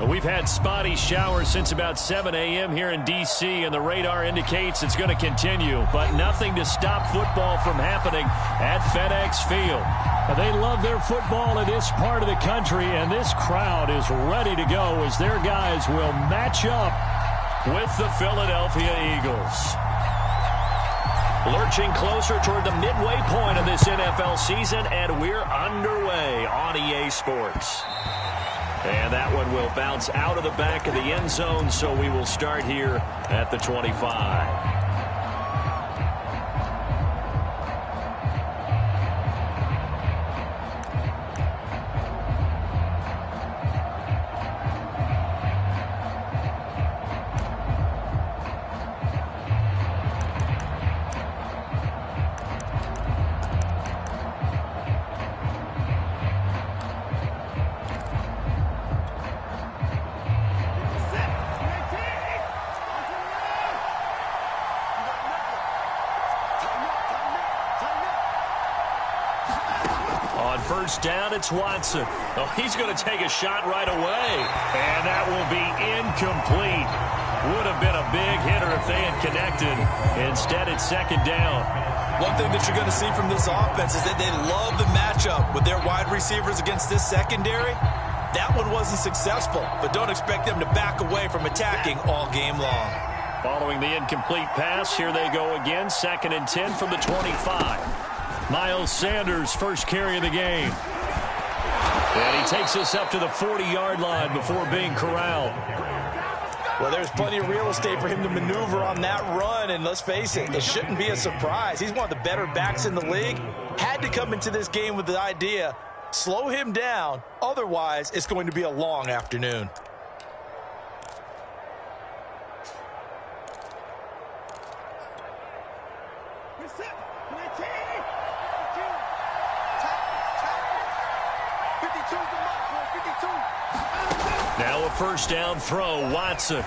We've had spotty showers since about 7 a.m. here in D.C., and the radar indicates it's going to continue, but nothing to stop football from happening at FedEx Field. They love their football in this part of the country, and this crowd is ready to go as their guys will match up with the Philadelphia Eagles. Lurching closer toward the midway point of this NFL season, and we're underway on EA Sports. And that one will bounce out of the back of the end zone, so we will start here at the 25. First down, it's Watson. Oh, he's going to take a shot right away. And that will be incomplete. Would have been a big hitter if they had connected. Instead, it's second down. One thing that you're going to see from this offense is that they love the matchup with their wide receivers against this secondary. That one wasn't successful, but don't expect them to back away from attacking all game long. Following the incomplete pass, here they go again. 2nd and 10 from the 25. Miles Sanders, first carry of the game. And he takes us up to the 40-yard line before being corralled. Well, there's plenty of real estate for him to maneuver on that run, and let's face it, it shouldn't be a surprise. He's one of the better backs in the league. Had to come into this game with the idea, slow him down, otherwise it's going to be a long afternoon. Now a first down throw, Watson.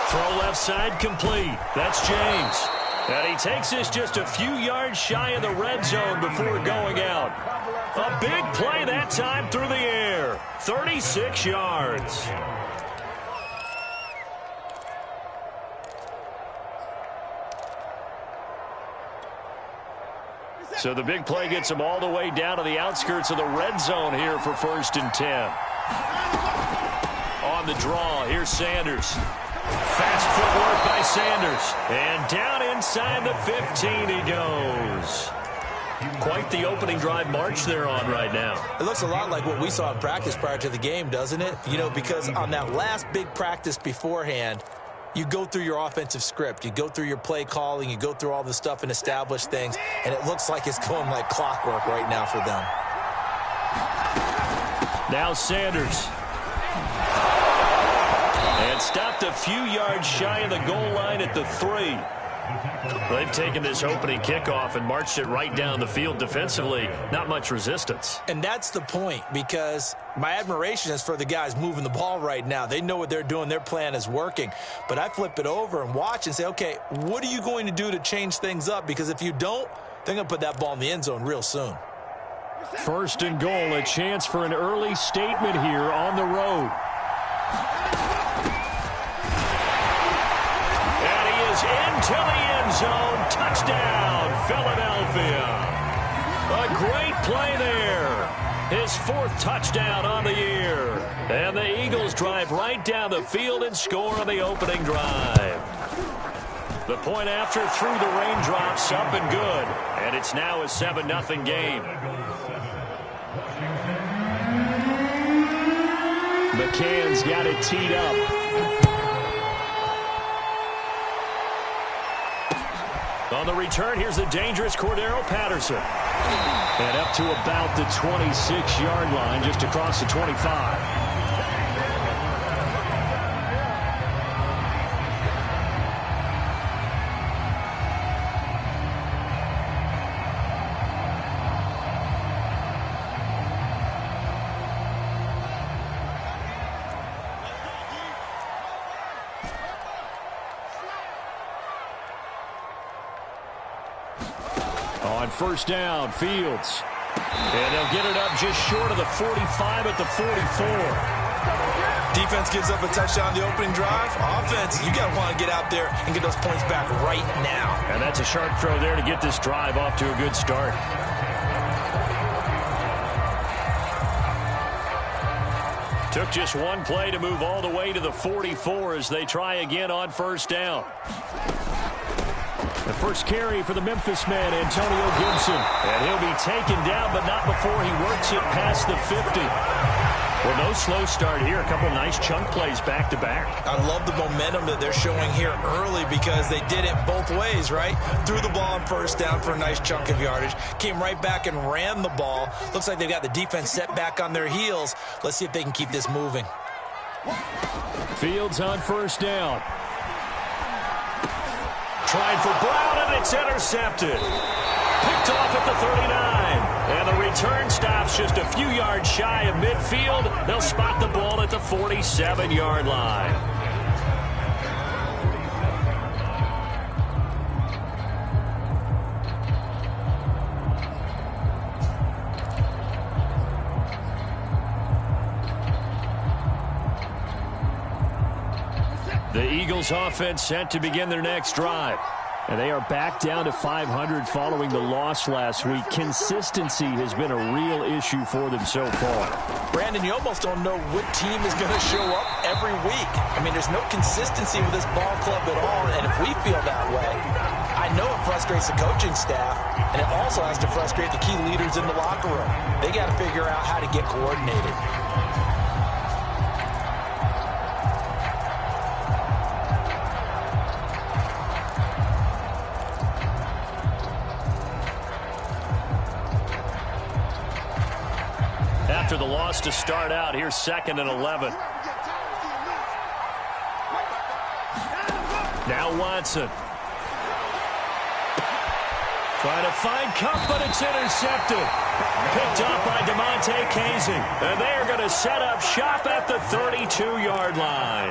Throw left side complete. That's James. And he takes this just a few yards shy of the red zone before going out. A big play that time through the air. 36 yards. So the big play gets him all the way down to the outskirts of the red zone here for 1st and 10. On the draw, here's Sanders. Fast footwork by Sanders. And down inside the 15 he goes. Quite the opening drive march they're on right now. It looks a lot like what we saw in practice prior to the game, doesn't it? You know, because on that last big practice beforehand, you go through your offensive script. You go through your play calling. You go through all the stuff and establish things. And it looks like it's going like clockwork right now for them. Now Sanders. And stopped a few yards shy of the goal line at the 3. They've taken this opening kickoff and marched it right down the field defensively. Not much resistance. And that's the point, because my admiration is for the guys moving the ball right now. They know what they're doing. Their plan is working. But I flip it over and watch and say, okay, what are you going to do to change things up? Because if you don't, they're going to put that ball in the end zone real soon. 1st and goal, a chance for an early statement here on the road. And he is into the end zone. Touchdown, Philadelphia. A great play there. His 4th touchdown on the year. And the Eagles drive right down the field and score on the opening drive. The point after through the raindrops, up and good. And it's now a 7-0 game. McCann's got it teed up. On the return, here's the dangerous Cordero Patterson. And up to about the 26-yard line, just across the 25. On 1st down, Fields. And they'll get it up just short of the 45 at the 44. Defense gives up a touchdown on the opening drive. Offense, you got to want to get out there and get those points back right now. And that's a sharp throw there to get this drive off to a good start. Took just one play to move all the way to the 44 as they try again on first down. The first carry for the Memphis man, Antonio Gibson. And he'll be taken down, but not before he works it past the 50. Well, no slow start here. A couple nice chunk plays back-to-back. I love the momentum that they're showing here early because they did it both ways, right? Threw the ball on first down for a nice chunk of yardage. Came right back and ran the ball. Looks like they've got the defense set back on their heels. Let's see if they can keep this moving. Fields on first down. Trying for Brown, and it's intercepted. Picked off at the 39. And the return stops just a few yards shy of midfield. They'll spot the ball at the 47-yard line. The Eagles offense set to begin their next drive. And they are back down to 500 following the loss last week. Consistency has been a real issue for them so far. Brandon, you almost don't know what team is going to show up every week. I mean, there's no consistency with this ball club at all, and if we feel that way, I know it frustrates the coaching staff, and it also has to frustrate the key leaders in the locker room. They got to figure out how to get coordinated. After the loss to start out, here's 2nd and 11. Now Watson. Trying to find Cup, but it's intercepted. Picked up by DeMonte Casey. And they are going to set up shop at the 32-yard line.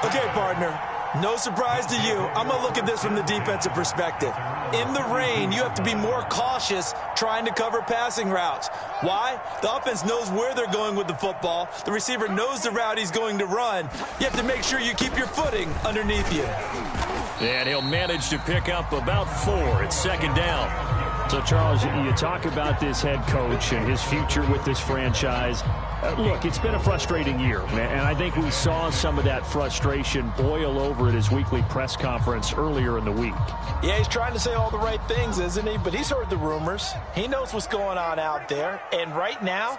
Okay, partner. No surprise to you. I'm going to look at this from the defensive perspective. In the rain, you have to be more cautious trying to cover passing routes. Why? The offense knows where they're going with the football. The receiver knows the route he's going to run. You have to make sure you keep your footing underneath you. And he'll manage to pick up about 4. It's 2nd down. So, Charles, you talk about this head coach and his future with this franchise. Look, it's been a frustrating year, and I think we saw some of that frustration boil over at his weekly press conference earlier in the week. Yeah, he's trying to say all the right things, isn't he? But he's heard the rumors. He knows what's going on out there. And right now,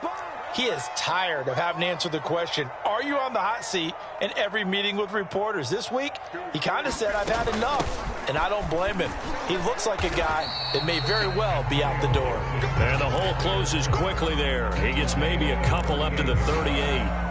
he is tired of having to answer the question, are you on the hot seat in every meeting with reporters? This week, he kind of said, I've had enough. And I don't blame him. He looks like a guy that may very well be out the door. And the hole closes quickly there. He gets maybe a couple up to the 38.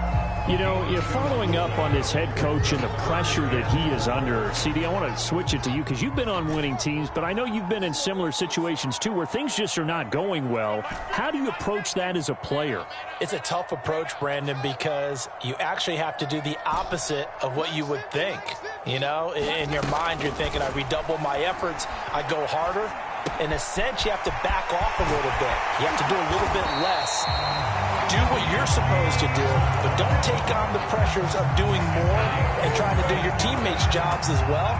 You know, you're following up on this head coach and the pressure that he is under. CD, I want to switch it to you because you've been on winning teams, but I know you've been in similar situations too where things just are not going well. How do you approach that as a player? It's a tough approach, Brandon, because you actually have to do the opposite of what you would think. You know, in your mind, you're thinking, I redouble my efforts, I go harder. In a sense, you have to back off a little bit. You have to do a little bit less. Do what you're supposed to do, but don't take on the pressures of doing more and trying to do your teammates' jobs as well.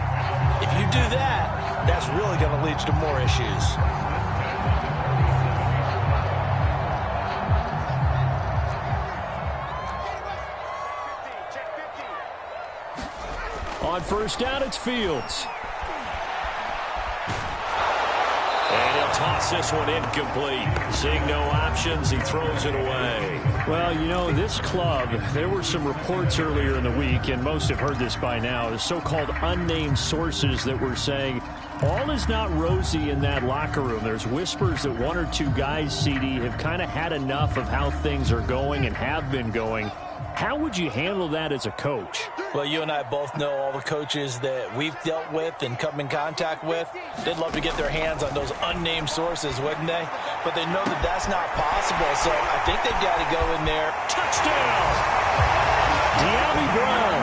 If you do that, that's really going to lead to more issues. On first down, it's Fields. And he'll toss this one incomplete. Seeing no options, he throws it away. Well, you know, this club, there were some reports earlier in the week, and most have heard this by now, the so-called unnamed sources that were saying all is not rosy in that locker room. There's whispers that 1 or 2 guys, CD, have kind of had enough of how things are going and have been going. How would you handle that as a coach? Well, you and I both know all the coaches that we've dealt with and come in contact with. They'd love to get their hands on those unnamed sources, wouldn't they? But they know that that's not possible, so I think they've got to go in there. Touchdown! De'Ami Brown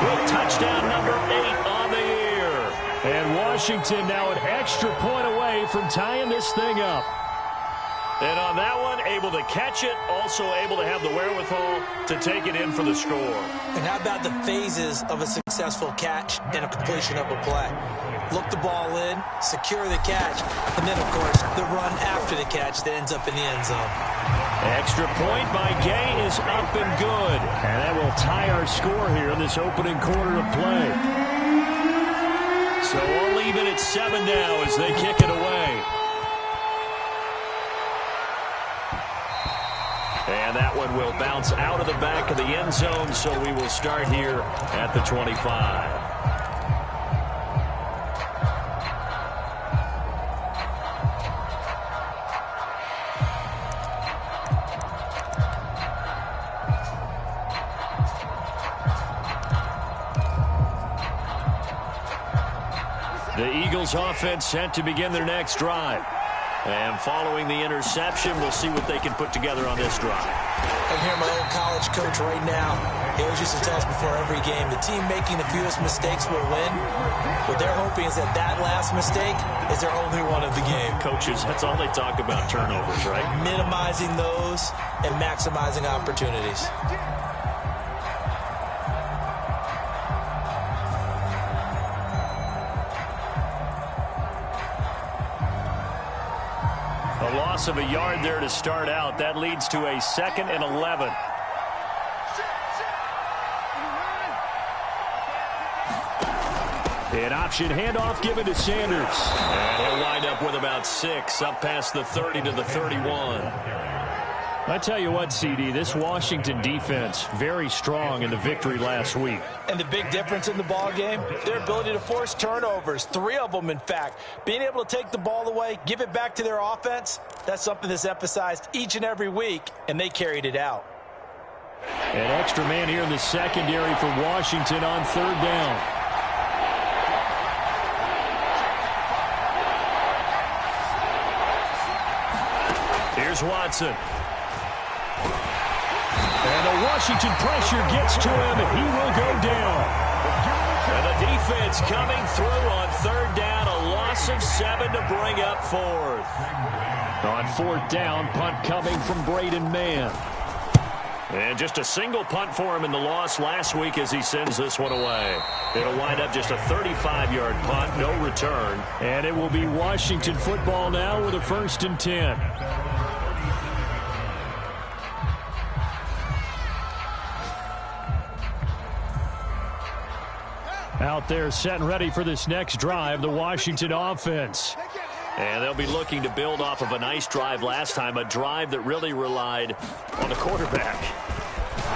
with touchdown number 8 on the year. And Washington now an extra point away from tying this thing up. And on that one, able to catch it, also able to have the wherewithal to take it in for the score. And how about the phases of a successful catch and a completion of a play? look the ball in, secure the catch, and then, of course, the run after the catch that ends up in the end zone. Extra point by Gay is up and good. And that will tie our score here in this opening quarter of play. So we'll leave it at 7 now as they kick it away. And that one will bounce out of the back of the end zone, so we will start here at the 25. The Eagles offense set to begin their next drive. And following the interception, we'll see what they can put together on this drive. I'm hearing my old college coach right now. He always used to tell us before every game, the team making the fewest mistakes will win. What they're hoping is that that last mistake is their only one of the game. Coaches, that's all they talk about, turnovers, right? Minimizing those and maximizing opportunities. A loss of a yard there to start out. That leads to a 2nd and 11. An option handoff given to Sanders. And he'll wind up with about 6, up past the 30 to the 31. I tell you what, CD, this Washington defense, very strong in the victory last week. And the big difference in the ball game, their ability to force turnovers, 3 of them, in fact. Being able to take the ball away, give it back to their offense, that's something that's emphasized each and every week, and they carried it out. An extra man here in the secondary for Washington on 3rd down. Here's Watson. And the Washington pressure gets to him, and he will go down. And the defense coming through on 3rd down, a loss of 7 to bring up 4th. On 4th down, punt coming from Braden Mann. And just a single punt for him in the loss last week as he sends this one away. It'll wind up just a 35-yard punt, no return. And it will be Washington football now with a 1st and 10. Out there set and ready for this next drive, the Washington offense. And they'll be looking to build off of a nice drive last time, a drive that really relied on the quarterback.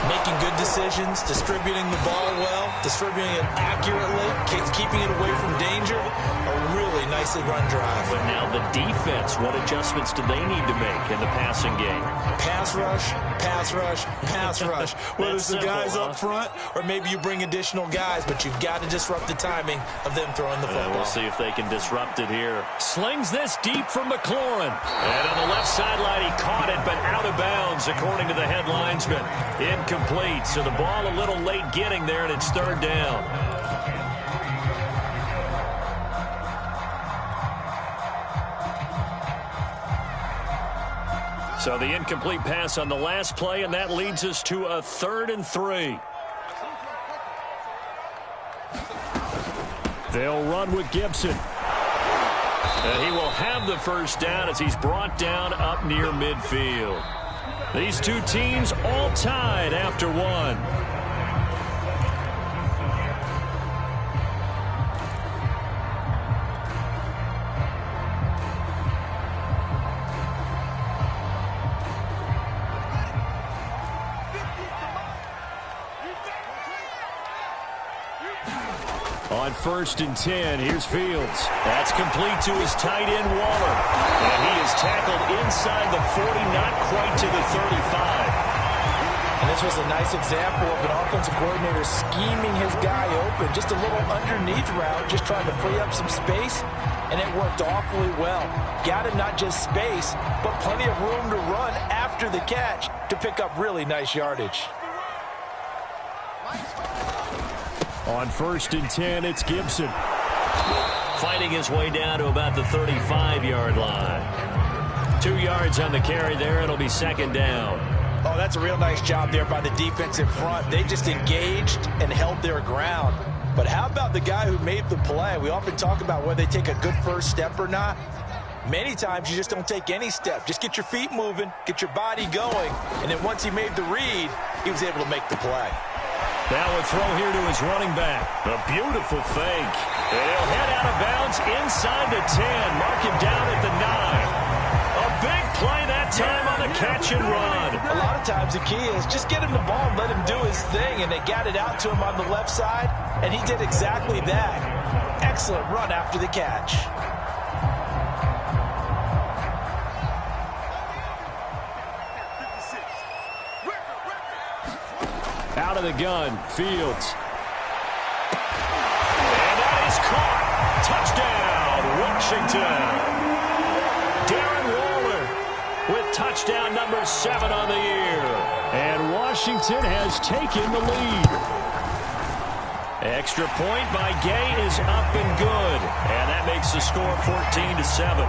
Making good decisions, distributing the ball well, distributing it accurately, keeping it away from danger. A really nicely run drive. But now the defense, what adjustments do they need to make in the passing game? Pass rush, pass rush, pass rush. Whether it's the guys up front or maybe you bring additional guys, but you've got to disrupt the timing of them throwing the football. We'll see if they can disrupt it here. Slings this deep from McLaurin. And on the left sideline, he caught it, but out of bounds, according to the head linesman. Incomplete, so the ball a little late getting there, and it's 3rd down. So the incomplete pass on the last play, and that leads us to a 3rd and 3. They'll run with Gibson. And he will have the 1st down as he's brought down up near midfield. These two teams all tied after 1. On 1st and 10, here's Fields. That's complete to his tight end, Waller. And he is tackled inside the 40, not quite to the 35. And this was a nice example of an offensive coordinator scheming his guy open. Just a little underneath route, just trying to free up some space, and it worked awfully well. Got him not just space, but plenty of room to run after the catch to pick up really nice yardage. On 1st and 10, it's Gibson. Fighting his way down to about the 35-yard line. 2 yards on the carry there. It'll be 2nd down. Oh, that's a real nice job there by the defensive front. They just engaged and held their ground. But how about the guy who made the play? We often talk about whether they take a good first step or not. Many times you just don't take any step. Just get your feet moving, get your body going, and then once he made the read, he was able to make the play. Now a throw here to his running back. A beautiful fake. And he'll head out of bounds inside the 10. Mark him down at the 9. A big play that time on the catch and run. A lot of times the key is just get him the ball and let him do his thing, and they got it out to him on the left side, and he did exactly that. Excellent run after the catch. Out of the gun, Fields. And that is caught. Touchdown, Washington. Darren Waller with touchdown number 7 on the year. And Washington has taken the lead. Extra point by Gay is up and good. And that makes the score 14-7.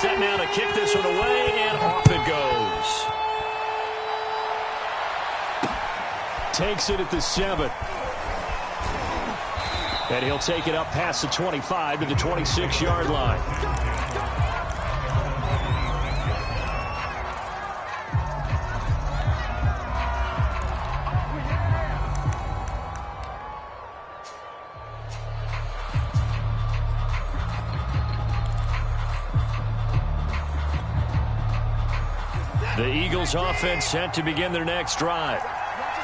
Set now to kick this one away, and off it goes. Takes it at the 7. And he'll take it up past the 25 to the 26-yard line. The Eagles offense set to begin their next drive.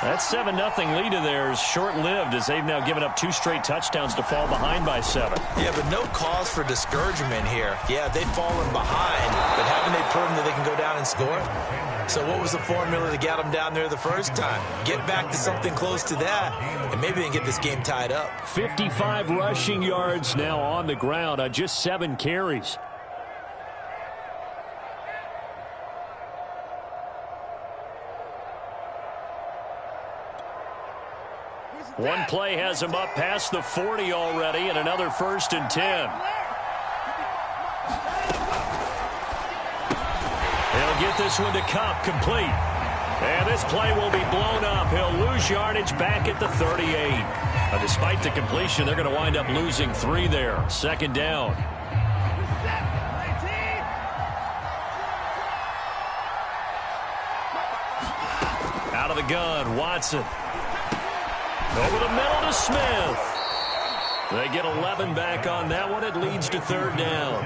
That 7-0 lead of theirs short-lived as they've now given up 2 straight touchdowns to fall behind by 7. Yeah, but no cause for discouragement here. Yeah, they've fallen behind, but haven't they proven that they can go down and score? So what was the formula that got them down there the first time? Get back to something close to that, and maybe they can get this game tied up. 55 rushing yards now on the ground on just 7 carries. One play has him up past the 40 already, and another 1st and 10. He'll get this one to Cup, complete. And this play will be blown up. He'll lose yardage back at the 38. Despite the completion, they're going to wind up losing 3 there. 2nd down. Out of the gun, Watson. Over the middle to Smith. They get 11 back on that one. It leads to 3rd down.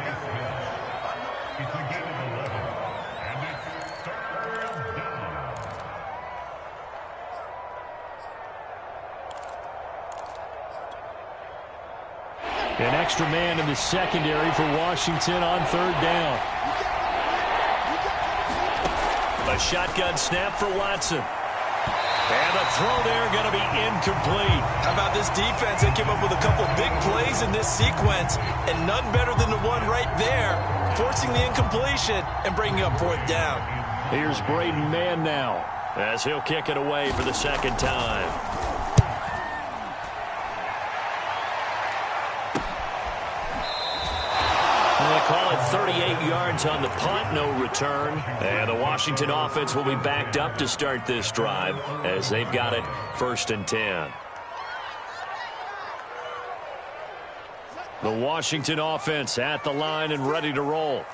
An extra man in the secondary for Washington on 3rd down. A shotgun snap for Watson. And the throw there going to be incomplete. How about this defense? They came up with a couple big plays in this sequence, and none better than the one right there, forcing the incompletion and bringing up 4th down. Here's Braden Mann now, as he'll kick it away for the 2nd time. They call it 38 yards on the punt, no return. And the Washington offense will be backed up to start this drive as they've got it 1st and 10. The Washington offense at the line and ready to roll.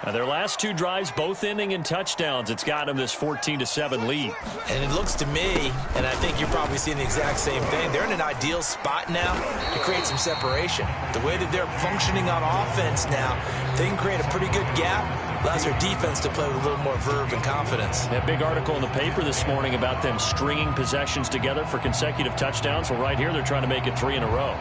Now their last 2 drives both ending in touchdowns. It's got them this 14-7 lead. And it looks to me, and I think you're probably seeing the exact same thing, they're in an ideal spot now to create some separation. The way that they're functioning on offense now, they can create a pretty good gap. Allows their defense to play with a little more verve and confidence. That big article in the paper this morning about them stringing possessions together for consecutive touchdowns. Well, right here they're trying to make it 3 in a row.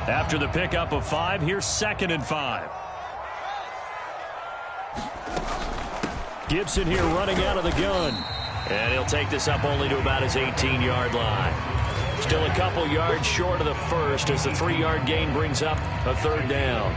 After the pickup of 5, here's 2nd and 5. Gibson here running out of the gun. And he'll take this up only to about his 18-yard line. Still a couple yards short of the first as the 3-yard gain brings up a 3rd down.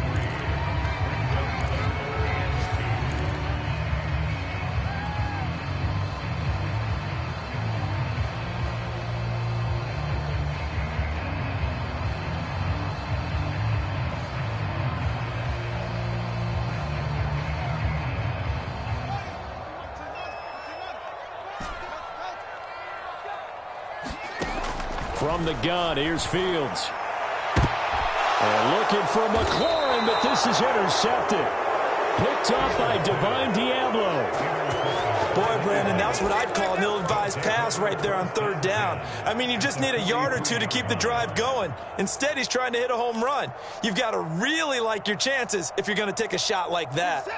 From the gun, here's Fields. They're looking for McLaurin, but this is intercepted. Picked up by Divine Diablo. Boy, Brandon, that's what I'd call an ill-advised pass right there on third down. I mean, you just need a yard or two to keep the drive going. Instead, he's trying to hit a home run. You've got to really like your chances if you're going to take a shot like that.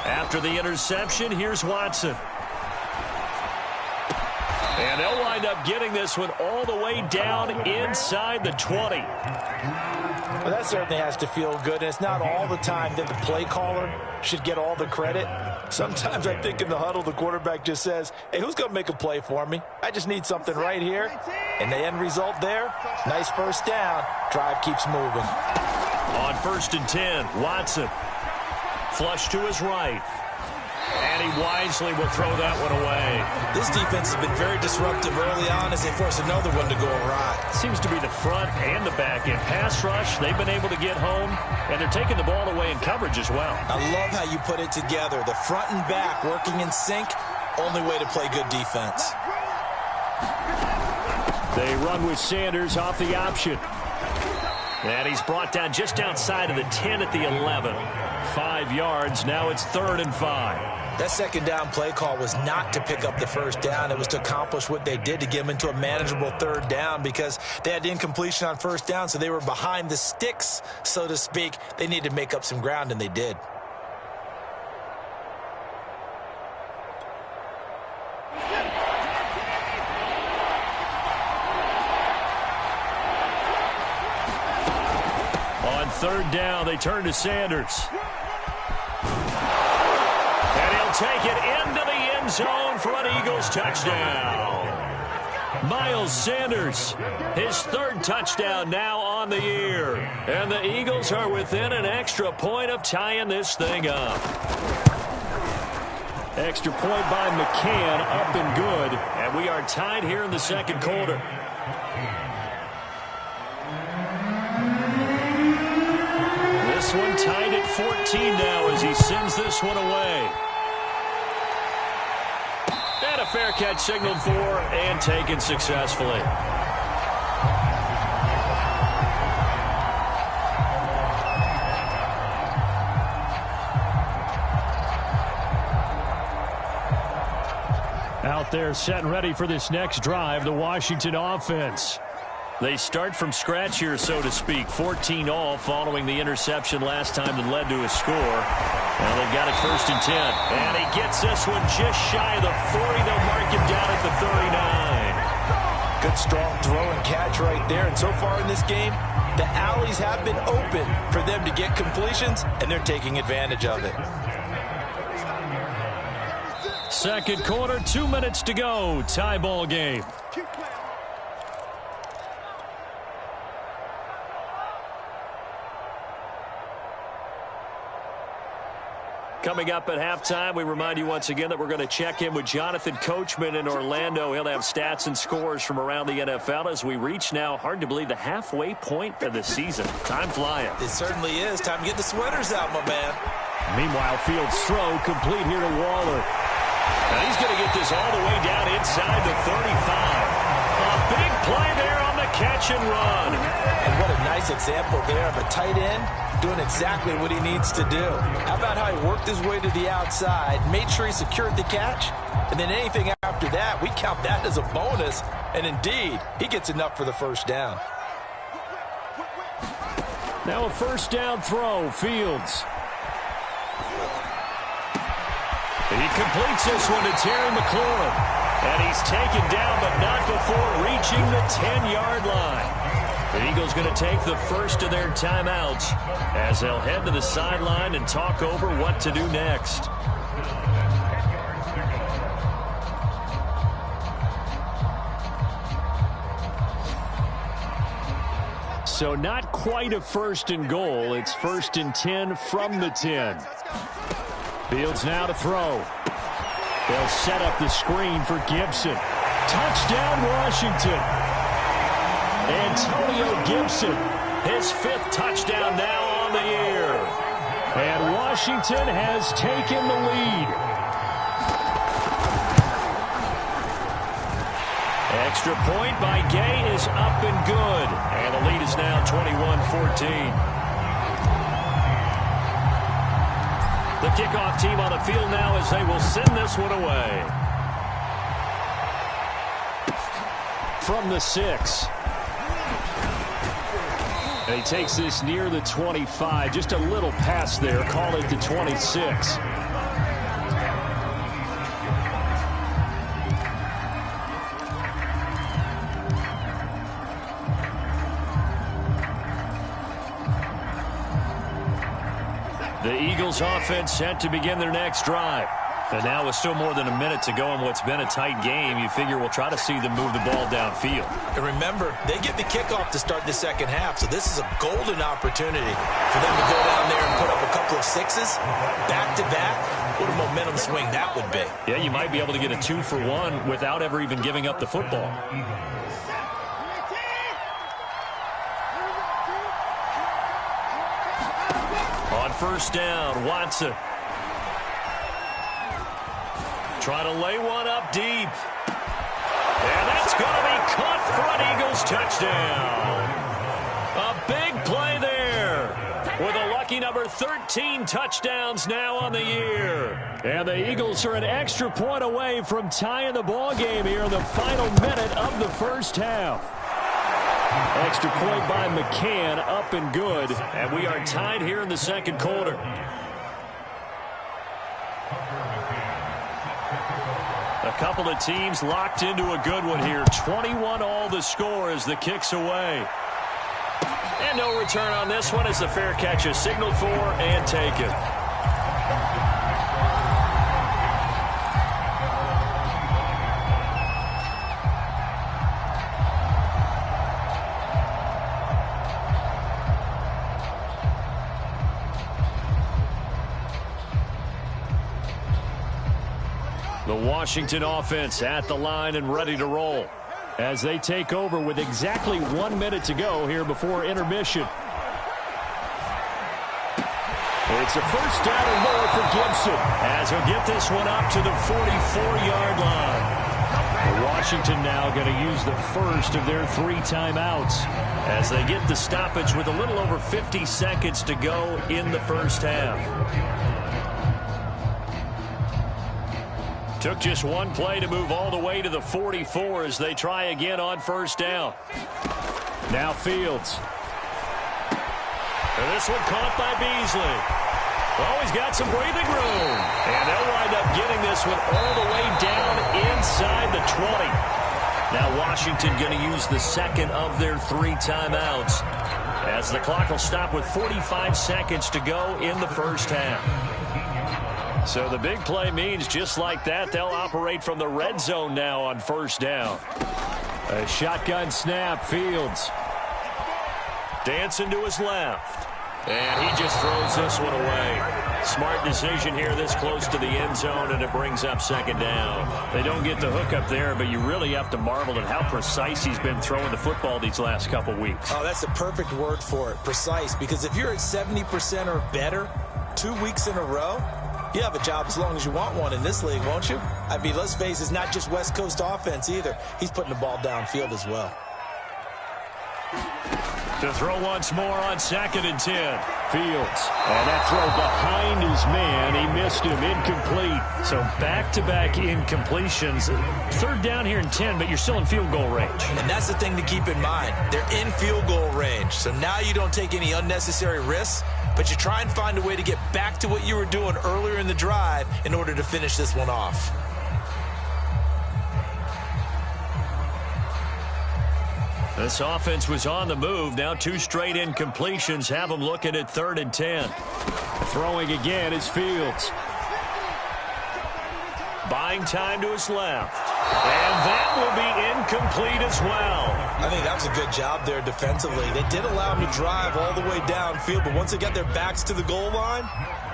After the interception, here's Watson. And they'll wind up getting this one all the way down inside the 20. Well, that certainly has to feel good, and it's not all the time that the play caller should get all the credit. Sometimes I think in the huddle, the quarterback just says, hey, who's going to make a play for me? I just need something right here. And the end result there, nice first down. Drive keeps moving. On 1st and 10, Watson. Flush to his right. And he wisely will throw that one away. This defense has been very disruptive early on as they force another one to go awry. Seems to be the front and the back end. Pass rush, they've been able to get home, and they're taking the ball away in coverage as well. I love how you put it together. The front and back working in sync, only way to play good defense. They run with Sanders off the option. And he's brought down just outside of the 10 at the 11. 5 yards, now it's 3rd and 5. That second down play call was not to pick up the first down. It was to accomplish what they did to get them into a manageable 3rd down because they had incompletion on 1st down, so they were behind the sticks, so to speak. They needed to make up some ground, and they did. On 3rd down, they turn to Sanders. Take it into the end zone for an Eagles touchdown. Miles Sanders, his 3rd touchdown now on the year. And the Eagles are within an extra point of tying this thing up. Extra point by McCann, up and good. And we are tied here in the 2nd quarter. This one tied at 14 now as he sends this one away. And a fair catch signaled for and taken successfully. Out there set and ready for this next drive, the Washington offense. They start from scratch here, so to speak. 14 all following the interception last time that led to a score. Now they've got it 1st and 10. And he gets this one just shy of the 40. They'll mark him down at the 39. Good strong throw and catch right there. And so far in this game, the alleys have been open for them to get completions, and they're taking advantage of it. 2nd quarter, 2 minutes to go. Tie ball game. Coming up at halftime, we remind you once again that we're going to check in with Jonathan Coachman in Orlando. He'll have stats and scores from around the NFL as we reach now, hard to believe, the halfway point of the season. Time flying. It certainly is. Time to get the sweaters out, my man. Meanwhile, Fields' throw complete here to Waller. And he's going to get this all the way down inside the 35. A big play there on the catch and run. And what a nice example there of a tight end doing exactly what he needs to do. How about how he worked his way to the outside, made sure he secured the catch, and then anything after that, we count that as a bonus. And indeed, he gets enough for the 1st down. Now a 1st down throw, Fields. He completes this one to Terry McLaurin. And he's taken down, but not before reaching the 10-yard line. The Eagles going to take the first of their timeouts as they'll head to the sideline and talk over what to do next. So not quite a 1st and goal. It's 1st and 10 from the 10. Fields now to throw. They'll set up the screen for Gibson. Touchdown, Washington. Antonio Gibson, his 5th touchdown now on the year. And Washington has taken the lead. extra point by Gay is up and good. And the lead is now 21-14. The kickoff team on the field now as they will send this one away. From the 6. And he takes this near the 25. Just a little pass there. Call it the 26. The Eagles offense set to begin their next drive. And now with still more than a minute to go in what's been a tight game, you figure we'll try to see them move the ball downfield. And remember, they get the kickoff to start the second half, so this is a golden opportunity for them to go down there and put up a couple of sixes back-to-back. What a momentum swing that would be. Yeah, you might be able to get a 2-for-1 without ever even giving up the football. On first down, Watson. Trying to lay one up deep. And that's going to be caught for an Eagles touchdown. A big play there. With a lucky number 13 touchdowns now on the year. And the Eagles are an extra point away from tying the ball game here in the final minute of the first half. Extra point by McCann, up and good. And we are tied here in the second quarter. A couple of teams locked into a good one here. 21 all the score as the kick's away. And no return on this one as the fair catch is signaled for and taken. The Washington offense at the line and ready to roll as they take over with exactly 1 minute to go here before intermission. It's a first down and more for Gibson as he'll get this one up to the 44-yard line. Washington now going to use the first of their 3 timeouts as they get the stoppage with a little over 50 seconds to go in the first half. Took just one play to move all the way to the 44 as they try again on first down. Now Fields. And this one caught by Beasley. Oh, he's got some breathing room. And they'll wind up getting this one all the way down inside the 20. Now Washington going to use the second of their 3 timeouts as the clock will stop with 45 seconds to go in the first half. So the big play means just like that, they'll operate from the red zone now on first down. A shotgun snap, Fields. Dancing to his left. And he just throws this one away. Smart decision here this close to the end zone, and it brings up second down. They don't get the hook up there, but you really have to marvel at how precise he's been throwing the football these last couple weeks. Oh, that's the perfect word for it, precise, because if you're at 70% or better 2 weeks in a row, you have a job as long as you want one in this league, won't you? I mean, let's face it, it's not just West Coast offense either. He's putting the ball downfield as well. To throw once more on 2nd and 10. Fields. And that throw behind his man. He missed him. Incomplete. So back-to-back incompletions. 3rd down here in 10, but you're still in field goal range. And that's the thing to keep in mind. They're in field goal range. So now you don't take any unnecessary risks, but you try and find a way to get back to what you were doing earlier in the drive in order to finish this one off. This offense was on the move. Now 2 straight incompletions have them looking at 3rd and 10. Throwing again is Fields. Buying time to his left. And that will be incomplete as well. I think that was a good job there defensively. They did allow him to drive all the way downfield, but once they got their backs to the goal line,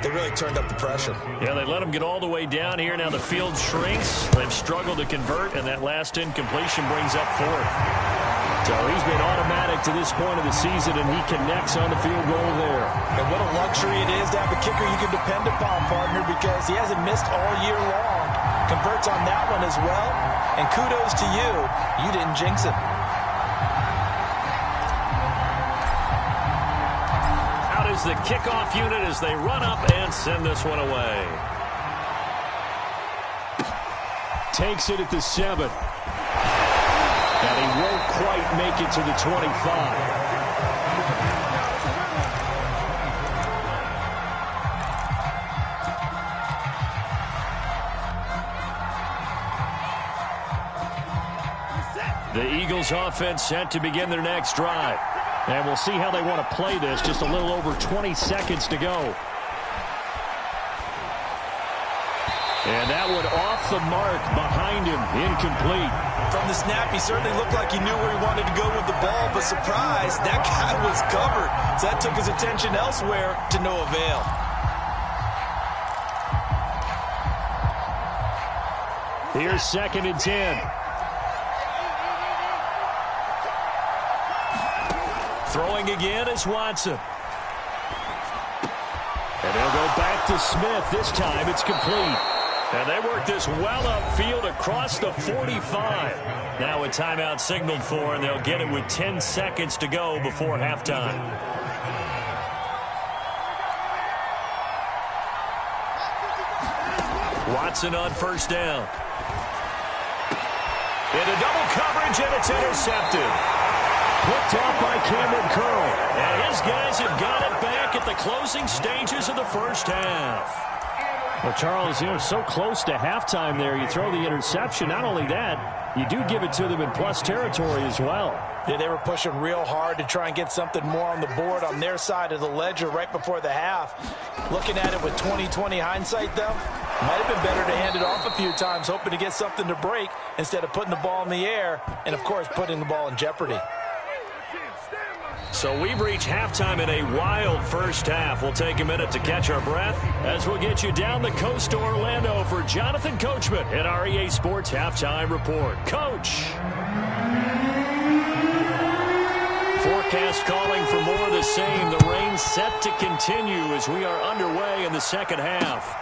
they really turned up the pressure. Yeah, they let him get all the way down here. Now the field shrinks. They've struggled to convert, and that last incompletion brings up 4th. So he's been automatic to this point of the season, and he connects on the field goal there. And what a luxury it is to have a kicker you can depend upon, partner, because he hasn't missed all year long. converts on that one as well. And kudos to you. You didn't jinx it. Out is the kickoff unit as they run up and send this one away. Takes it at the 7. And he won't quite make it to the 25. The Eagles offense set to begin their next drive. And we'll see how they want to play this. Just a little over 20 seconds to go. And that one off the mark behind him. Incomplete. From the snap, he certainly looked like he knew where he wanted to go with the ball, but surprise, that guy was covered. So that took his attention elsewhere to no avail. Here's 2nd and 10. Throwing again is Watson. And they'll go back to Smith. This time it's complete. And they work this well upfield across the 45. Now a timeout signaled for, and they'll get it with 10 seconds to go before halftime. Watson on first down. Into double coverage, and it's intercepted. Picked off by Cameron Curl. And his guys have got it back at the closing stages of the first half. Well, Charles, so close to halftime there. You throw the interception. Not only that, you do give it to them in plus territory as well. Yeah, they were pushing real hard to try and get something more on the board on their side of the ledger right before the half. Looking at it with 20/20 hindsight, though, might have been better to hand it off a few times, hoping to get something to break instead of putting the ball in the air and, of course, putting the ball in jeopardy. So we've reached halftime in a wild first half. We'll take a minute to catch our breath as we'll get you down the coast to Orlando for Jonathan Coachman at our EA Sports Halftime Report. Coach. Forecast calling for more of the same. The rain set to continue as we are underway in the second half.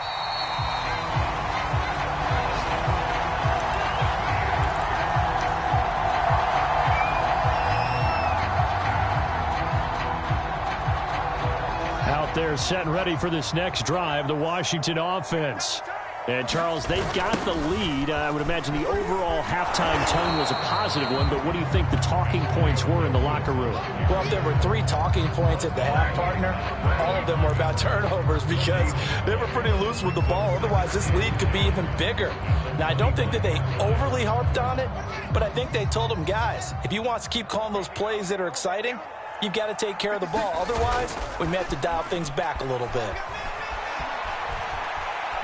They're set and ready for this next drive, the Washington offense. And, Charles, they've got the lead. I would imagine the overall halftime tone was a positive one, but what do you think the talking points were in the locker room? Well, if there were 3 talking points at the half, partner, all of them were about turnovers because they were pretty loose with the ball. Otherwise, this lead could be even bigger. Now, I don't think that they overly harped on it, but I think they told them, guys, if you want to keep calling those plays that are exciting, you've got to take care of the ball. Otherwise, we may have to dial things back a little bit.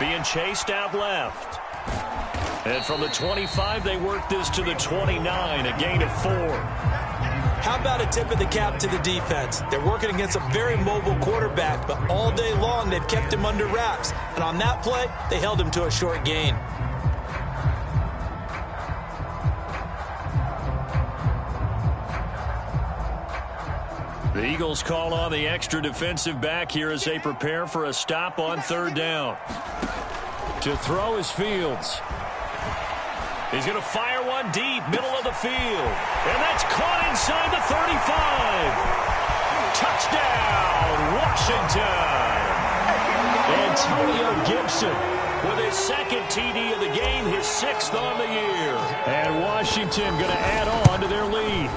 Being chased out left. And from the 25, they work this to the 29, a gain of 4. How about a tip of the cap to the defense? They're working against a very mobile quarterback, but all day long they've kept him under wraps. And on that play, they held him to a short gain. The Eagles call on the extra defensive back here as they prepare for a stop on 3rd down. To throw is Fields. He's going to fire one deep, middle of the field. And that's caught inside the 35. Touchdown, Washington. Antonio Gibson with his 2nd TD of the game, his 6th on the year. And Washington going to add on to their lead.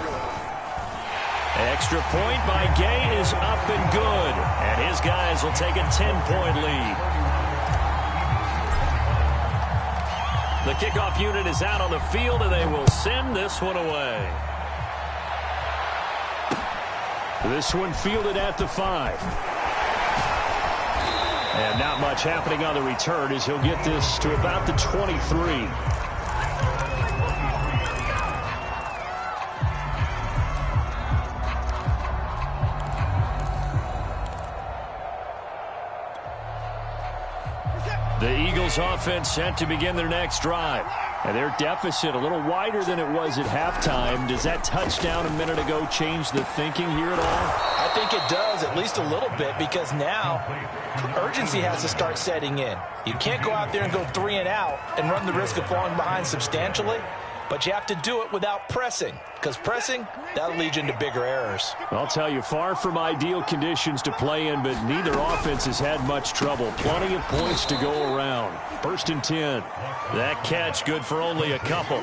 Extra point by Gay is up and good. And his guys will take a 10-point lead. The kickoff unit is out on the field, and they will send this one away. This one fielded at the 5. And not much happening on the return as he'll get this to about the 23. The Eagles offense set to begin their next drive. And their deficit a little wider than it was at halftime. Does that touchdown a minute ago change the thinking here at all? I think it does, at least a little bit, because now urgency has to start setting in. You can't go out there and go 3 and out and run the risk of falling behind substantially, but you have to do it without pressing, because pressing, that'll lead you into bigger errors. I'll tell you, far from ideal conditions to play in, but neither offense has had much trouble. Plenty of points to go around. 1st and 10. That catch good for only a couple.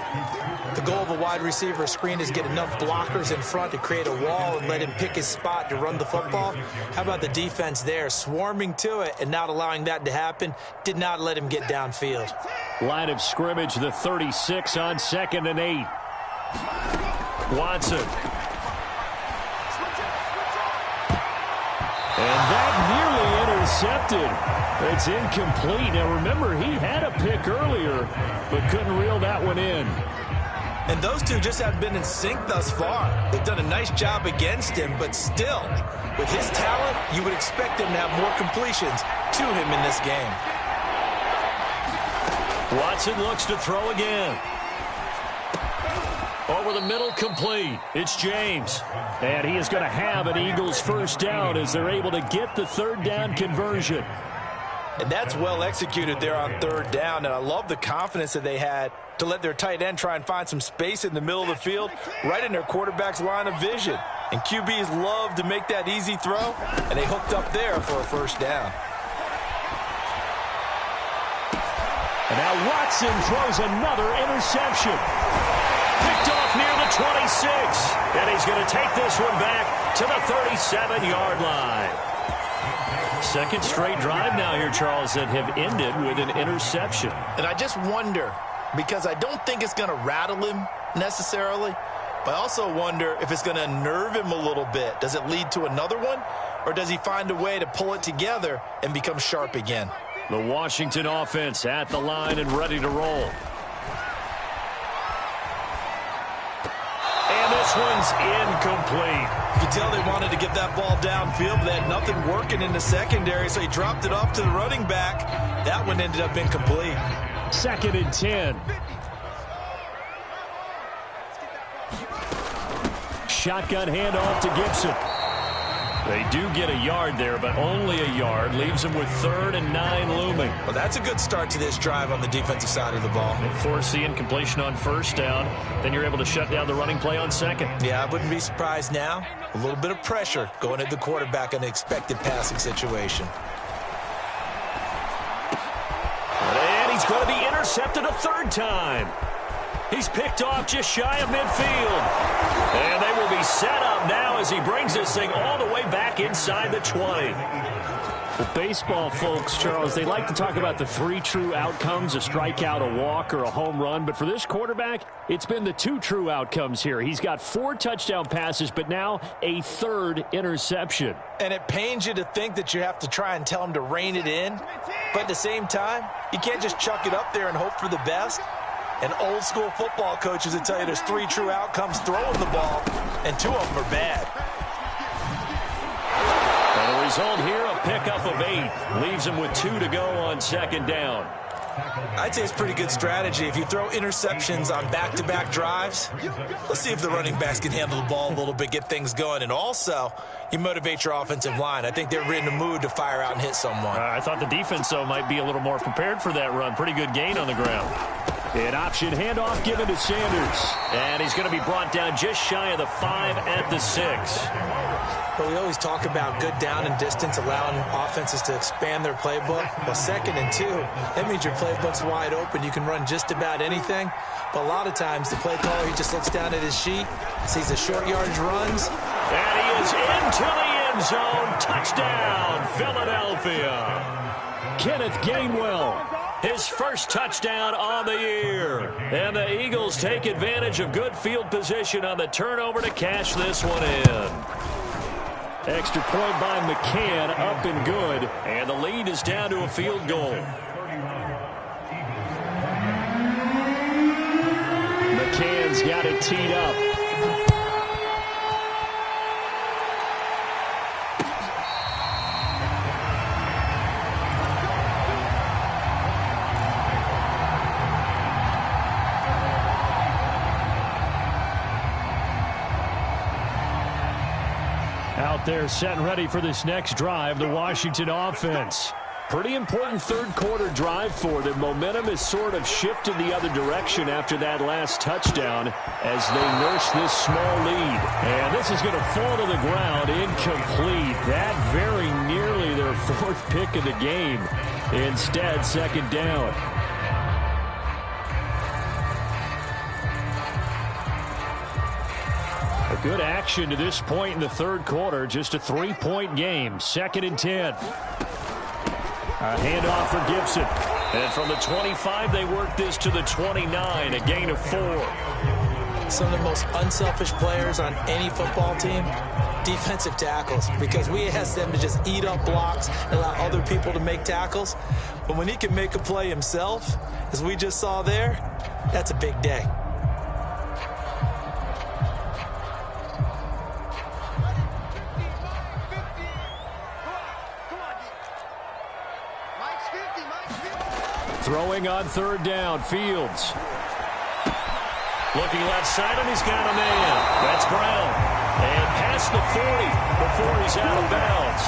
The goal of a wide receiver screen is get enough blockers in front to create a wall and let him pick his spot to run the football. How about the defense there, swarming to it and not allowing that to happen? Did not let him get downfield. Line of scrimmage, the 36 on 2nd and 8. Watson. And that nearly intercepted. It's incomplete. Now remember, he had a pick earlier, but couldn't reel that one in. And those two just have been in sync thus far. They've done a nice job against him, but still, with his talent, you would expect him to have more completions to him in this game. Watson looks to throw again. Over the middle, complete. It's James. And he is going to have an Eagles first down as they're able to get the 3rd down conversion. And that's well executed there on 3rd down. And I love the confidence that they had to let their tight end try and find some space in the middle of the field, right in their quarterback's line of vision. And QBs love to make that easy throw, and they hooked up there for a first down. And now Watson throws another interception. Picked off near the 26. And he's going to take this one back to the 37-yard line. 2nd straight drive now here, Charles, that have ended with an interception. And I just wonder, because I don't think it's going to rattle him necessarily, but I also wonder if it's going to unnerve him a little bit. Does it lead to another one, or does he find a way to pull it together and become sharp again? The Washington offense at the line and ready to roll. And this one's incomplete. You can tell they wanted to get that ball downfield, but they had nothing working in the secondary, so he dropped it off to the running back. That one ended up incomplete. 2nd and 10. Shotgun handoff to Gibson. They do get a yard there, but only a yard. Leaves them with 3rd and 9 looming. Well, that's a good start to this drive on the defensive side of the ball. They force the incompletion on 1st down. Then you're able to shut down the running play on 2nd. Yeah, I wouldn't be surprised now. A little bit of pressure going at the quarterback in an expected passing situation. And he's going to be intercepted a 3rd time. He's picked off just shy of midfield. And they will be set up now as he brings this thing all the way back inside the 20. Well, baseball folks, Charles, they like to talk about the 3 true outcomes, a strikeout, a walk, or a home run. But for this quarterback, it's been the 2 true outcomes here. He's got 4 touchdown passes, but now a 3rd interception. And it pains you to think that you have to try and tell him to rein it in. But at the same time, you can't just chuck it up there and hope for the best. And old school football coaches will tell you there's 3 true outcomes throwing the ball, and 2 of them are bad. And the result here, a pickup of 8. Leaves him with 2 to go on 2nd down. I'd say it's pretty good strategy. If you throw interceptions on back-to-back drives, let's see if the running backs can handle the ball a little bit, get things going. And also, you motivate your offensive line. I think they're in the mood to fire out and hit someone. I thought the defense, though, might be a little more prepared for that run. Pretty good gain on the ground. An option handoff given to Sanders. And he's going to be brought down just shy of the 5 at the 6. But we always talk about good down and distance, allowing offenses to expand their playbook. Well, 2nd and 2, that means your playbook's wide open. You can run just about anything. But a lot of times, the play caller, he just looks down at his sheet, sees the short yardage runs. And he is into the end zone. Touchdown, Philadelphia. Kenneth Gainwell. His first touchdown on the year. And the Eagles take advantage of good field position on the turnover to cash this one in. Extra point by McCann, up and good. And the lead is down to a field goal. McCann's got it teed up. out there setting ready for this next drive, the Washington offense. Pretty important third-quarter drive for them. Momentum has sort of shifted the other direction after that last touchdown as they nurse this small lead. And this is going to fall to the ground incomplete. That very nearly their fourth pick of the game. Instead, second down. A good action to this point in the third quarter. Just a 3-point game. 2nd and 10. A handoff for Gibson. And from the 25, they work this to the 29, a gain of 4. Some of the most unselfish players on any football team, defensive tackles, because we ask them to just eat up blocks and allow other people to make tackles. But when he can make a play himself, as we just saw there, that's a big day. Throwing on third down, Fields. Looking left side, and he's got a man. That's Brown. And past the 40 before he's out of bounds.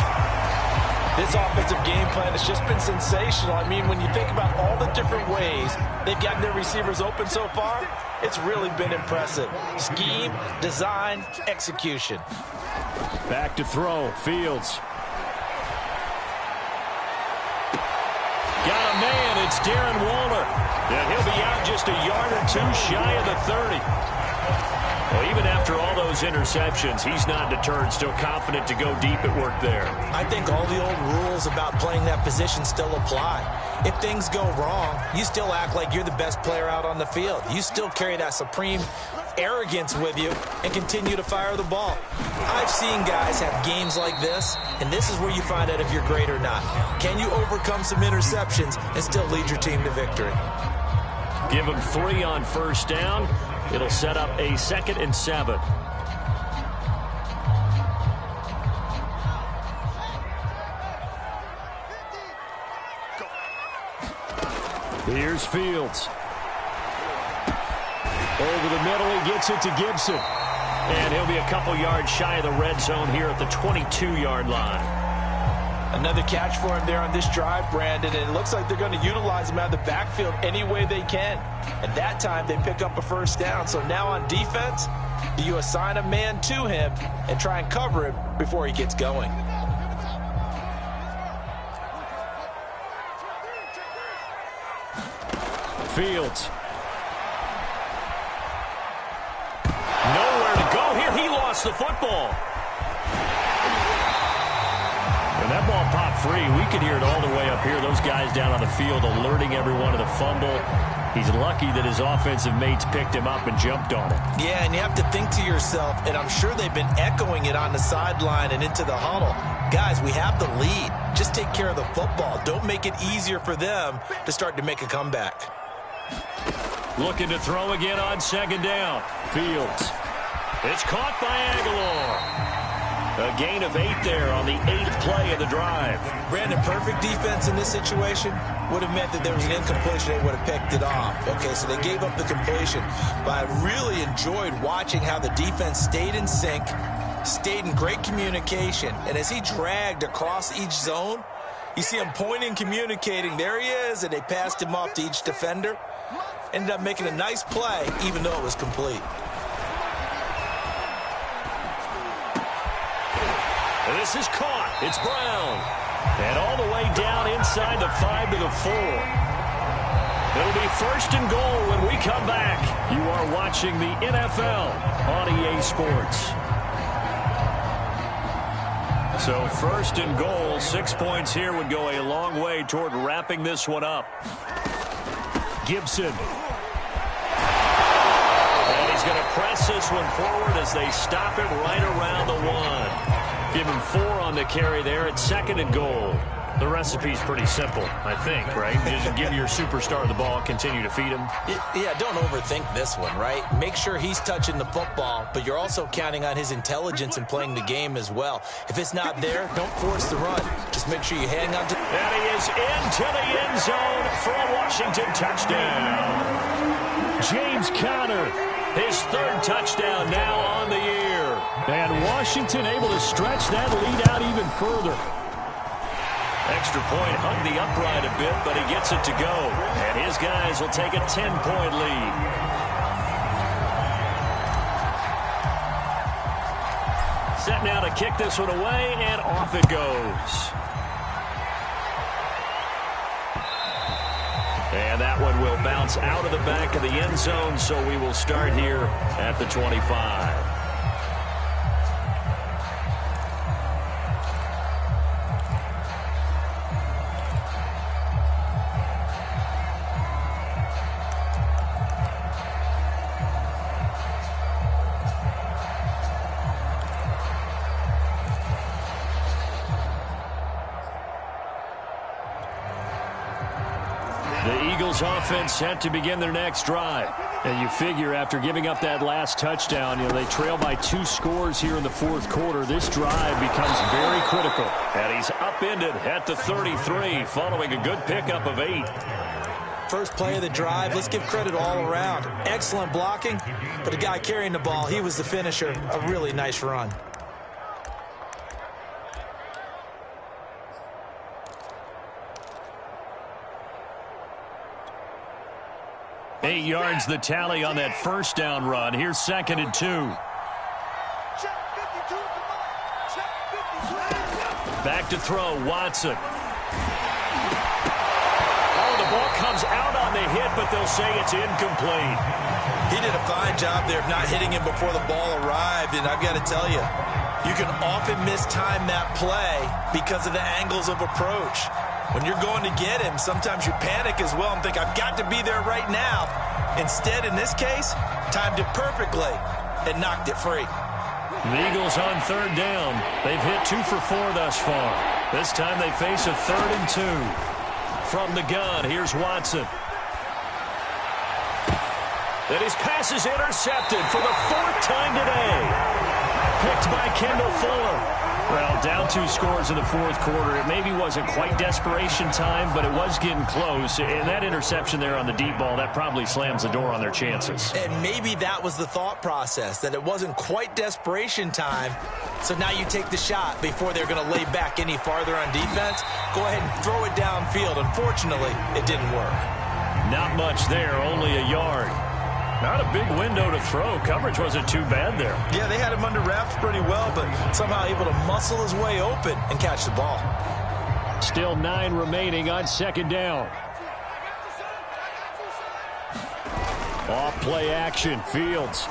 This offensive game plan has just been sensational. I mean, when you think about all the different ways they've gotten their receivers open so far, it's really been impressive. Scheme, design, execution. Back to throw, Fields. Got a man, it's Darren Waller. And he'll be out just a yard or two shy of the 30. Well, even after all those interceptions, he's not deterred, still confident to go deep at work there. I think all the old rules about playing that position still apply. If things go wrong, you still act like you're the best player out on the field. You still carry that supreme arrogance with you and continue to fire the ball. I've seen guys have games like this, and this is where you find out if you're great or not. Can you overcome some interceptions and still lead your team to victory? Give him 3 on first down. It'll set up a 2nd and 7. Here's Fields. Over the middle, he gets it to Gibson. And he'll be a couple yards shy of the red zone here at the 22-yard line. Another catch for him there on this drive, Brandon, and it looks like they're going to utilize him out of the backfield any way they can. At that time, they pick up a first down. So now on defense, do you assign a man to him and try and cover him before he gets going? Fields. Nowhere to go here. He lost the football. And that ball popped free. We could hear it all the way up here. Those guys down on the field alerting everyone to the fumble. He's lucky that his offensive mates picked him up and jumped on it. Yeah, and you have to think to yourself, and I'm sure they've been echoing it on the sideline and into the huddle. Guys, we have the lead. Just take care of the football. Don't make it easier for them to start to make a comeback. Looking to throw again on second down. Fields. It's caught by Aguilar. A gain of 8 there on the 8th play of the drive. Brandon, perfect defense in this situation would have meant that there was an incompletion. They would have picked it off. Okay, so they gave up the completion. But I really enjoyed watching how the defense stayed in sync, stayed in great communication. And as he dragged across each zone, you see him pointing, communicating. There he is, and they passed him off to each defender. Ended up making a nice play, even though it was complete. This is caught. It's Brown. And all the way down inside the 5 to the 4. It'll be 1st and goal when we come back. You are watching the NFL on EA Sports. So 1st and goal, 6 points here would go a long way toward wrapping this one up. Gibson. And he's going to press this one forward as they stop it right around the 1. Give him 4 on the carry there at 2nd and goal. The recipe's pretty simple, I think, right? Just give your superstar the ball, continue to feed him. Yeah, don't overthink this one, right? Make sure he's touching the football, but you're also counting on his intelligence in playing the game as well. If it's not there, don't force the run. Just make sure you hang on to... And he is into the end zone for a Washington touchdown. James Conner, his 3rd touchdown now on the year. And Washington able to stretch that lead out even further. Extra point hung the upright a bit, but he gets it to go. And his guys will take a 10-point lead. Set now to kick this one away, and off it goes. And that one will bounce out of the back of the end zone, so we will start here at the 25. Offense set to begin their next drive. And you figure after giving up that last touchdown, they trail by 2 scores here in the fourth quarter. This drive becomes very critical. And he's upended at the 33 following a good pickup of 8. First play of the drive, let's give credit all around. Excellent blocking, but the guy carrying the ball, he was the finisher. A really nice run. 8 yards the tally on that first down run. Here's 2nd and 2. Back to throw, Watson. Oh, the ball comes out on the hit, but they'll say it's incomplete. He did a fine job there of not hitting him before the ball arrived, and I've got to tell you, you can often mistime that play because of the angles of approach. When you're going to get him, sometimes you panic as well and think, I've got to be there right now. Instead, in this case, timed it perfectly and knocked it free. The Eagles on 3rd down. They've hit 2 for 4 thus far. This time they face a 3rd and 2. From the gun, here's Watson. And his pass is intercepted for the 4th time today. Picked by Kendall Fuller. Well, down 2 scores in the fourth quarter. It maybe wasn't quite desperation time, but it was getting close. And that interception there on the deep ball, that probably slams the door on their chances. And maybe that was the thought process, that it wasn't quite desperation time. So now you take the shot before they're going to lay back any farther on defense. Go ahead and throw it downfield. Unfortunately, it didn't work. Not much there, only a yard. Not a big window to throw. Coverage wasn't too bad there. Yeah, they had him under wraps pretty well, but somehow able to muscle his way open and catch the ball. Still 9 remaining on 2nd down. Off play action, Fields.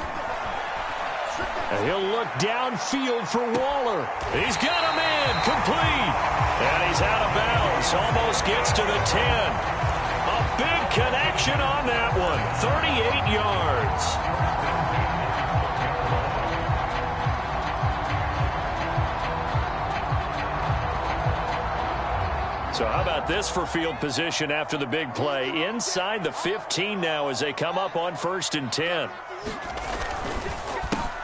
And he'll look downfield for Waller. He's got a man, complete. And he's out of bounds, almost gets to the 10. A big connection on that one. 38 yards. So how about this for field position after the big play? Inside the 15 now as they come up on 1st and 10.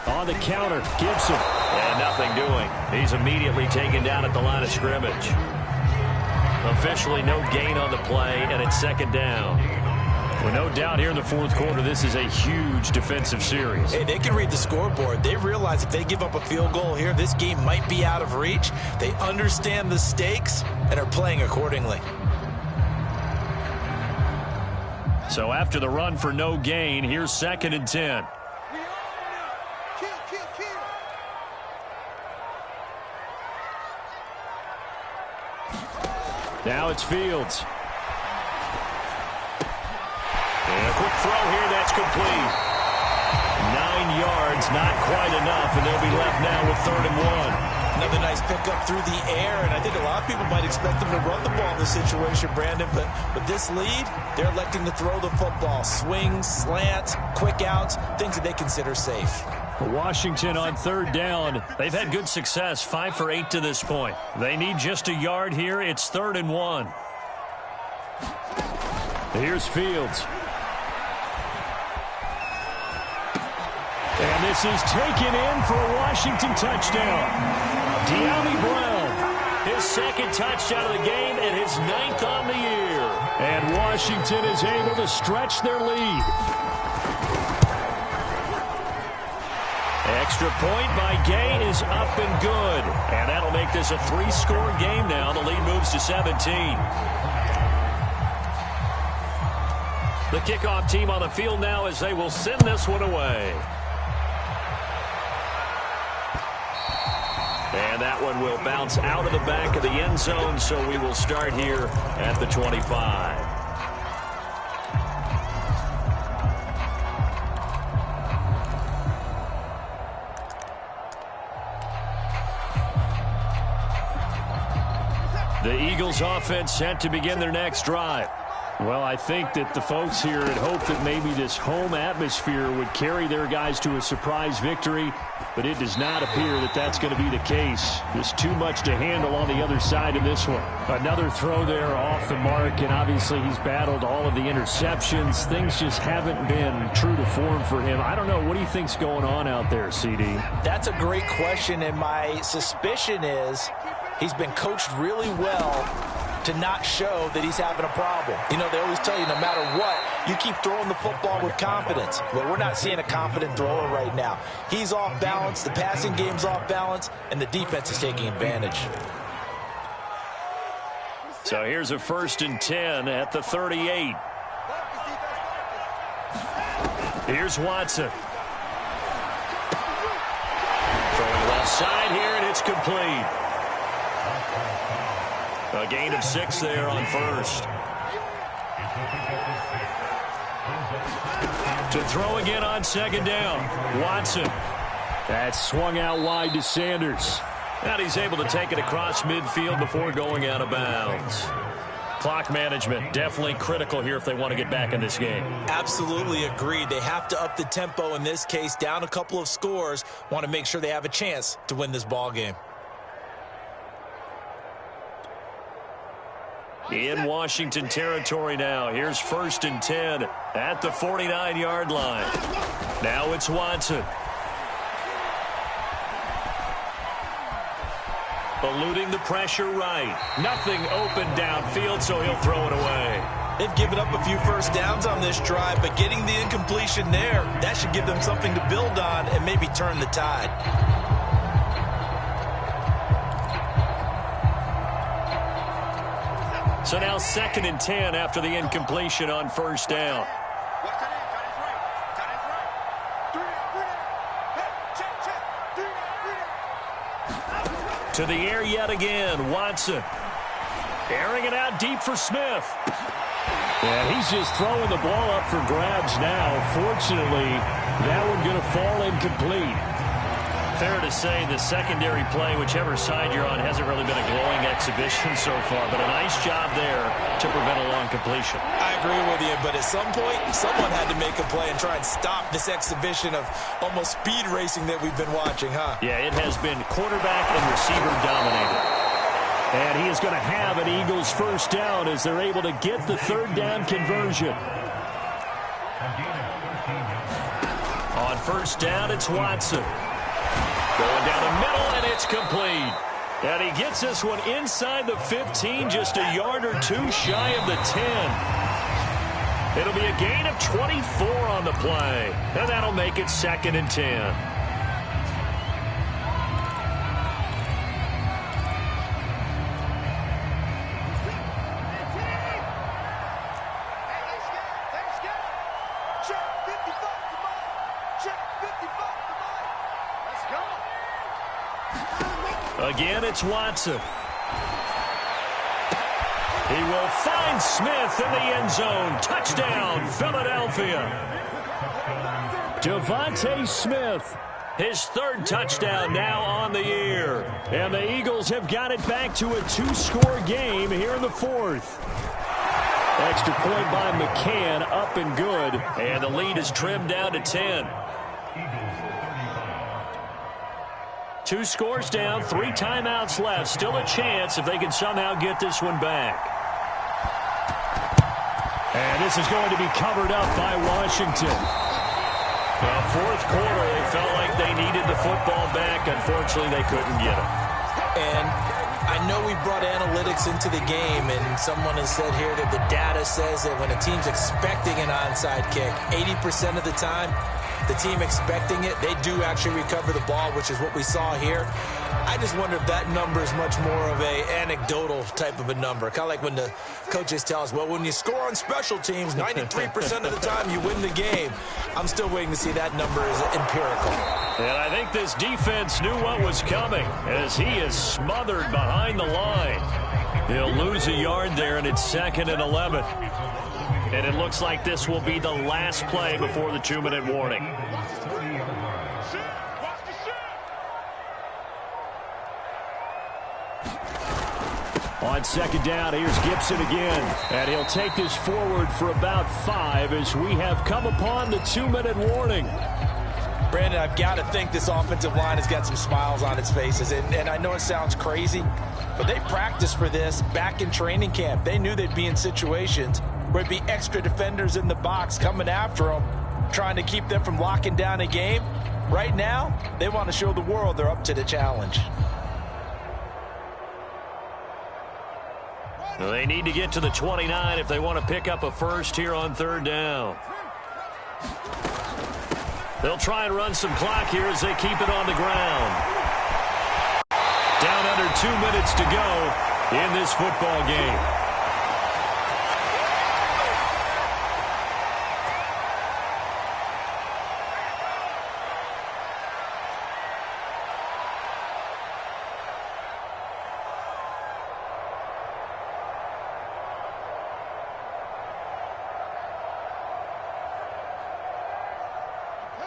On the counter, Gibson. And nothing doing. He's immediately taken down at the line of scrimmage. Officially no gain on the play, and it's 2nd down. Well, no doubt here in the fourth quarter, this is a huge defensive series. Hey, they can read the scoreboard. They realize if they give up a field goal here, this game might be out of reach. They understand the stakes and are playing accordingly. So after the run for no gain, here's 2nd and 10. Now it's Fields. And a quick throw here, that's complete. 9 yards, not quite enough, and they'll be left now with 3rd and 1. Another nice pickup through the air, and I think a lot of people might expect them to run the ball in this situation, Brandon, but with this lead, they're electing to throw the football. Swings, slants, quick outs, things that they consider safe. Washington on 3rd down. They've had good success, 5 for 8 to this point. They need just a yard here. It's 3rd and 1. Here's Fields. And this is taken in for a Washington touchdown. De'Ami Brown. His 2nd touchdown of the game and his 9th on the year. And Washington is able to stretch their lead. extra point by Gay is up and good. And that'll make this a 3-score game now. The lead moves to 17. The kickoff team on the field now as they will send this one away. And that one will bounce out of the back of the end zone, so we will start here at the 25. The Eagles offense set to begin their next drive. Well, I think that the folks here had hoped that maybe this home atmosphere would carry their guys to a surprise victory, but it does not appear that that's going to be the case. Just too much to handle on the other side of this one. Another throw there off the mark, and obviously he's battled all of the interceptions. Things just haven't been true to form for him. I don't know. What do you think's going on out there, CD? That's a great question, and my suspicion is he's been coached really well to not show that he's having a problem. You know, they always tell you no matter what, you keep throwing the football with confidence. But we're not seeing a confident thrower right now. He's off balance, the passing game's off balance, and the defense is taking advantage. So here's a 1st and 10 at the 38. Here's Watson. Throwing left side here, and it's complete. A gain of 6 there on 1st. To throw again on 2nd down. Watson. That swung out wide to Sanders. And he's able to take it across midfield before going out of bounds. Clock management definitely critical here if they want to get back in this game. Absolutely agreed. They have to up the tempo in this case, down a couple of scores. Want to make sure they have a chance to win this ball game. In Washington territory now. Here's 1st and 10 at the 49-yard line. Now it's Watson. Eluding the pressure right. Nothing open downfield, so he'll throw it away. They've given up a few first downs on this drive, but getting the incompletion there, that should give them something to build on and maybe turn the tide. So now 2nd and 10 after the incompletion on 1st down. To the air yet again, Watson. Airing it out deep for Smith. And he's just throwing the ball up for grabs now. Fortunately, that one going to fall incomplete. Fair to say the secondary play, whichever side you're on, hasn't really been a glowing exhibition so far, but a nice job there to prevent a long completion. I agree with you, but at some point, someone had to make a play and try and stop this exhibition of almost speed racing that we've been watching, huh? Yeah, it has been quarterback and receiver dominated. And he is going to have an Eagles 1st down as they're able to get the 3rd down conversion. On 1st down, it's Watson. Going down the middle, and it's complete. And he gets this one inside the 15, just a yard or 2 shy of the 10. It'll be a gain of 24 on the play, and that'll make it 2nd and 10. Again, it's Watson. He will find Smith in the end zone. Touchdown, Philadelphia. Devontae Smith. His 3rd touchdown now on the year. And the Eagles have got it back to a 2-score game here in the 4th. Extra point by McCann, up and good. And the lead is trimmed down to 10. 2 scores down, 3 timeouts left. Still a chance if they can somehow get this one back. And this is going to be covered up by Washington. Well, 4th quarter, they felt like they needed the football back. Unfortunately, they couldn't get it. And I know we brought analytics into the game, and someone has said here that the data says that when a team's expecting an onside kick, 80% of the time, the team expecting it, they do actually recover the ball, which is what we saw here. I just wonder if that number is much more of a anecdotal type of a number. Kind of like when the coaches tell us, well, when you score on special teams, 93% of the time you win the game. I'm still waiting to see that number is empirical. And I think this defense knew what was coming as he is smothered behind the line. He'll lose a yard there, and it's 2nd and 11. And it looks like this will be the last play before the 2-minute warning. On 2nd down, here's Gibson again. And he'll take this forward for about 5 as we have come upon the 2-minute warning. Brandon, I've got to think this offensive line has got some smiles on its faces. And I know it sounds crazy, but they practiced for this back in training camp. They knew they'd be in situations where it'd be extra defenders in the box coming after them, trying to keep them from locking down a game. Right now, they want to show the world they're up to the challenge. Well, they need to get to the 29 if they want to pick up a first here on 3rd down. They'll try and run some clock here as they keep it on the ground. Down under 2 minutes to go in this football game.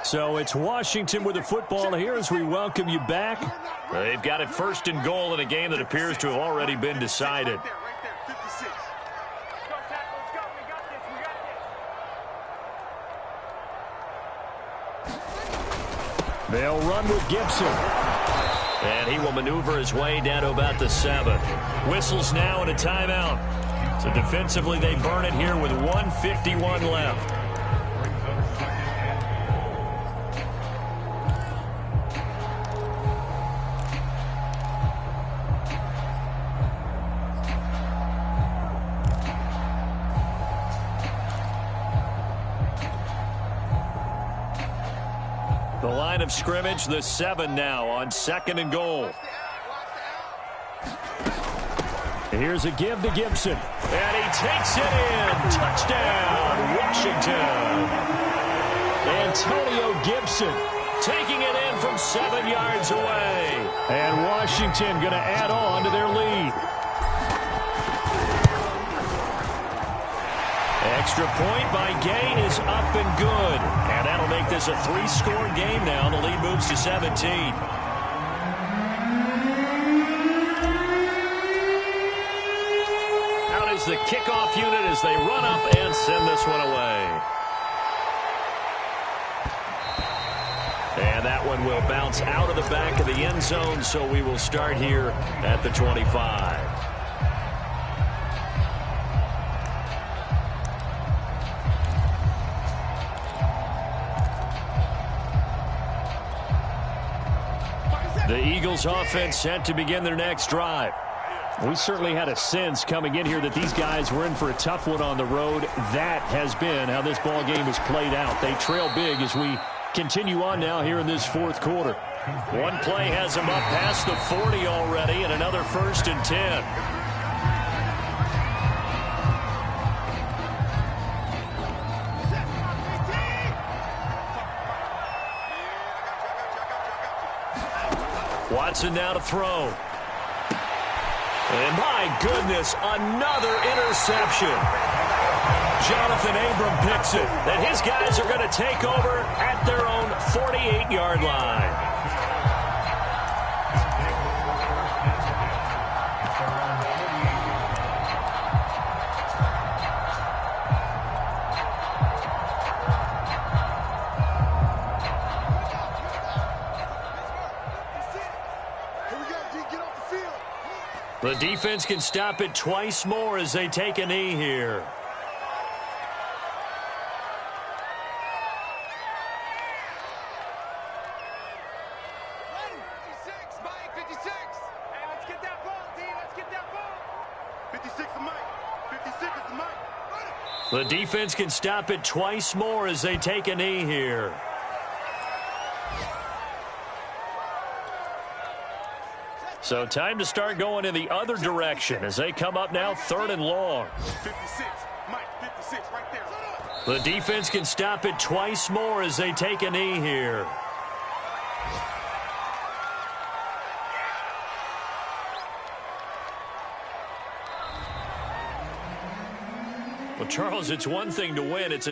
So it's Washington with the football here as we welcome you back. They've got it 1st and goal in a game that appears to have already been decided. They'll run with Gibson. And he will maneuver his way down to about the 7. Whistles now and a timeout. So defensively they burn it here with 1:51 left. The line of scrimmage, the 7 now on 2nd and goal. Here's a give to Gibson. And he takes it in. Touchdown, Washington. Antonio Gibson taking it in from 7 yards away. And Washington going to add on to their lead. Extra point by Gay is up and good. And that'll make this a 3-score game now. The lead moves to 17. Out is the kickoff unit as they run up and send this one away. And that one will bounce out of the back of the end zone, so we will start here at the 25. The Eagles offense set to begin their next drive. We certainly had a sense coming in here that these guys were in for a tough one on the road. That has been how this ball game has played out. They trail big as we continue on now here in this 4th quarter. One play has them up past the 40 already, and another 1st and 10. Watson now to throw. And my goodness, another interception. Jonathan Abram picks it. And his guys are going to take over at their own 48-yard line. The defense can stop it twice more as they take a knee here. The defense can stop it twice more as they take a knee here. So time to start going in the other direction as they come up now 3rd and long. 56, Mike, 56 right there. The defense can stop it twice more as they take a knee here. Well, Charles, it's one thing to win. It's